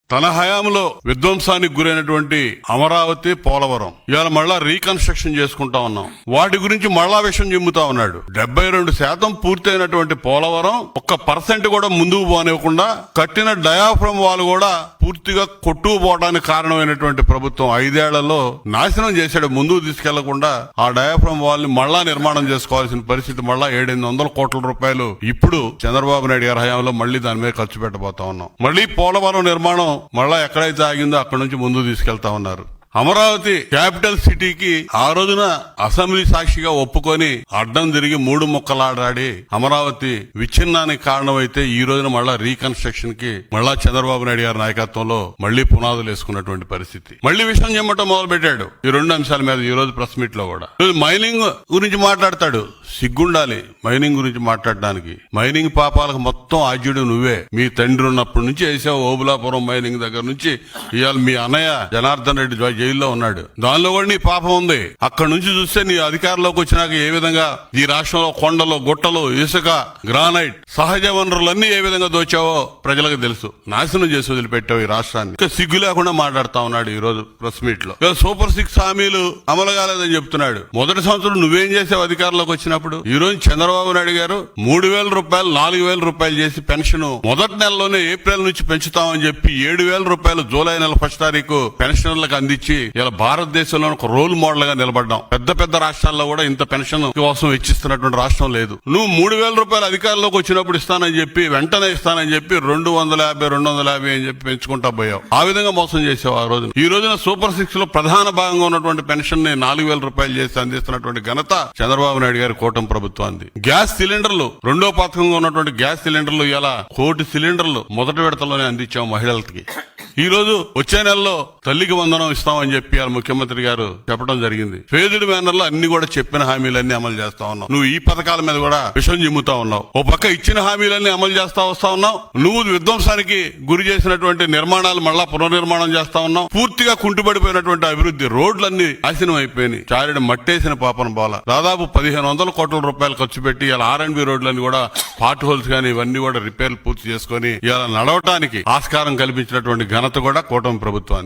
తన హయాంలో విధ్వంసానికి గురైనటువంటి అమరావతి, పోలవరం ఇవాళ మళ్ళా రీకన్స్ట్రక్షన్ చేసుకుంటా ఉన్నాం. వాటి గురించి మళ్ళా విషయం చెబుతా ఉన్నాడు. 72% పూర్తయినటువంటి పోలవరం 1% కూడా ముందుకు పోనివ్వకుండా కట్టిన డయాఫ్రమ్ వాల్ కూడా పూర్తిగా కొట్టుకుపోవడానికి కారణమైనటువంటి ప్రభుత్వం 5 ఏళ్లలో నాశనం చేశాడు. ముందుకు తీసుకెళ్లకుండా ఆ డయాఫ్రమ్ వాల్ ని మళ్ళా నిర్మాణం చేసుకోవాల్సిన పరిస్థితి, మళ్ళా 700 కోట్ల రూపాయలు ఇప్పుడు చంద్రబాబు నాయుడు గారి హయాంలో మళ్లీ దాని మీద ఖర్చు పెట్టబోతా ఉన్నాం. మళ్లీ పోలవరం నిర్మాణం మళ్ళా ఎక్కడైతే ఆగిందో అక్కడ నుంచి ముందుకు తీసుకెళ్తా ఉన్నారు. అమరావతి క్యాపిటల్ సిటీకి ఆ రోజున అసెంబ్లీ సాక్షిగా ఒప్పుకొని అడ్డం తిరిగి 3 ముక్కలాడాడి అమరావతి విచ్ఛిన్నానికి కారణమైతే ఈ రోజున మళ్ళా రీకన్స్ట్రక్షన్ కి మళ్ళా చంద్రబాబు నాయుడు గారి నాయకత్వంలో మళ్లీ పునాదులు వేసుకున్నటువంటి పరిస్థితి. మళ్లీ విషయం చెమ్మటం మొదలు పెట్టాడు. ఈ 2 అంశాల మీద ఈ రోజు ప్రెస్ మీట్ లో కూడా మైనింగ్ గురించి మాట్లాడతాడు. సిగ్గుండాలి మైనింగ్ గురించి మాట్లాడడానికి. మైనింగ్ పాపాలకు మొత్తం ఆద్యుడు నువ్వే. మీ తండ్రి ఉన్నప్పటి నుంచి వేసావు. ఓబులాపురం మైనింగ్ దగ్గర నుంచి ఇవాళ మీ అన్నయ్య జనార్దన్ రెడ్డి జైల్లో ఉన్నాడు. దానిలో కూడా నీ పాపం ఉంది. అక్కడ నుంచి చూస్తే నీ అధికారంలోకి వచ్చినాక ఏ విధంగా ఈ రాష్ట్రంలో కొండలు, గుట్టలు, ఇసుక, గ్రానైట్, సహజ వనరులన్నీ ఏ విధంగా దోచావో ప్రజలకు తెలుసు. నాశనం చేసి వదిలిపెట్టావు ఈ రాష్ట్రాన్ని. ఇంకా సిగ్గు లేకుండా మాట్లాడుతా ఉన్నాడు ఈ రోజు ప్రెస్ మీట్ లో. సూపర్ 6 హామీలు అమలు కాలేదని చెప్తున్నాడు. మొదటి సంవత్సరం నువ్వేం చేసావు అధికారంలోకి వచ్చినప్పుడు? ఈ రోజు చంద్రబాబు నాయుడు గారు 3,000 రూపాయలు 4,000 రూపాయలు చేసి పెన్షన్ మొదటి నెలలోనే ఏప్రిల్ నుంచి పెంచుతామని చెప్పి 7,000 రూపాయలు జూలై నెల 1వ తారీఖు పెన్షనర్లకు అందించి ఇలా భారతదేశంలో ఒక రోల్ మోడల్ గా నిలబడ్డాం. పెద్ద పెద్ద రాష్ట్రాల్లో కూడా ఇంత పెన్షన్ కోసం ఇచ్చిస్తున్నటువంటి రాష్ట్రం లేదు. నువ్వు 3,000 రూపాయలు అధికారంలోకి వచ్చినప్పుడు ఇస్తానని చెప్పి వెంటనే ఇస్తానని చెప్పి 250 అని చెప్పి పెంచుకుంటా పోయావు. ఆ విధంగా మోసం చేసావు ఆ రోజున. ఈ రోజున సూపర్ 6 లో ప్రధాన భాగంగా ఉన్నటువంటి పెన్షన్ ని 4,000 రూపాయలు చేసి అందిస్తున్నటువంటి ఘనత చంద్రబాబు నాయుడు గారి కూటమి ప్రభుత్వానికి. గ్యాస్ సిలిండర్లు రెండో పథకంగా ఉన్నటువంటి గ్యాస్ సిలిండర్లు ఇలా 1 కోటి సిలిండర్లు మొదటి విడతలోనే అందించాం మహిళలకి. ఈ రోజు వచ్చే నెలలో తల్లికి వందనం ఇస్తామని చెప్పి ముఖ్యమంత్రి గారు చెప్పడం జరిగింది. ఫేజ్డ్ మేనర్ లో అన్ని కూడా చెప్పిన హామీలన్నీ అమలు చేస్తా ఉన్నావు. నువ్వు ఈ పథకాల మీద కూడా విషం చిమ్ముతా ఉన్నావు. ఓ పక్క ఇచ్చిన హామీలన్నీ అమలు చేస్తా వస్తా ఉన్నావు. నువ్వు విధ్వంసానికి గురి చేసినటువంటి నిర్మాణాలు మళ్ళా పునర్నిర్మాణం చేస్తా ఉన్నావు. పూర్తిగా కుంటుపడిపోయినటువంటి అభివృద్ధి, రోడ్లన్నీ నాశనం అయిపోయినాయి. చారిడి మట్టేసిన పాపన బాల. దాదాపు 1,500 కోట్ల రూపాయలు ఖర్చు పెట్టి ఇలా R&B రోడ్లన్నీ కూడా పార్ట్ హోల్స్ కానీ ఇవన్నీ కూడా రిపేర్లు పూర్తి చేసుకుని ఇలా నడవటానికి ఆస్కారం కల్పించినటువంటి ఘనత కూడా కూటమి ప్రభుత్వాన్ని.